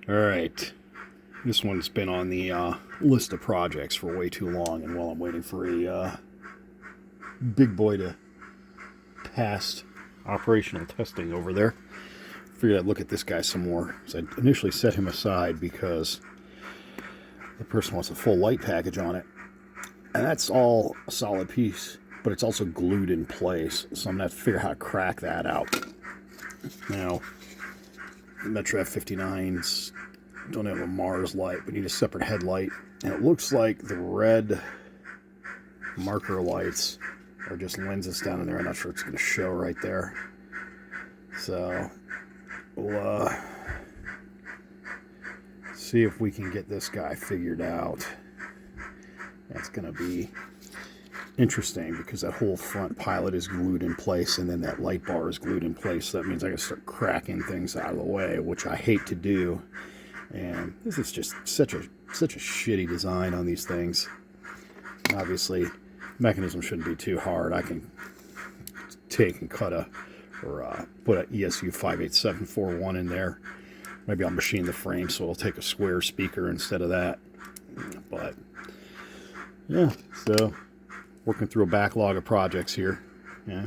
Alright, this one's been on the list of projects for way too long, and while I'm waiting for a big boy to pass operational testing over there, I figured I'd look at this guy some more. So I initially set him aside because the person wants a full light package on it, and that's all a solid piece, but it's also glued in place, so I'm going to have to figure out how to crack that out. Now, Metra F59s don't have a Mars light, but need a separate headlight, and it looks like the red marker lights are just lenses down in there. I'm not sure it's going to show right there, so we'll see if we can get this guy figured out. That's going to be interesting because that whole front pilot is glued in place, and then that light bar is glued in place. So that means I can start cracking things out of the way, which I hate to do. And this is just such a shitty design on these things. Obviously, mechanism shouldn't be too hard. I can take and cut put a ESU 58741 in there. Maybe I'll machine the frame so it'll take a square speaker instead of that. But yeah, so working through a backlog of projects here. Yeah.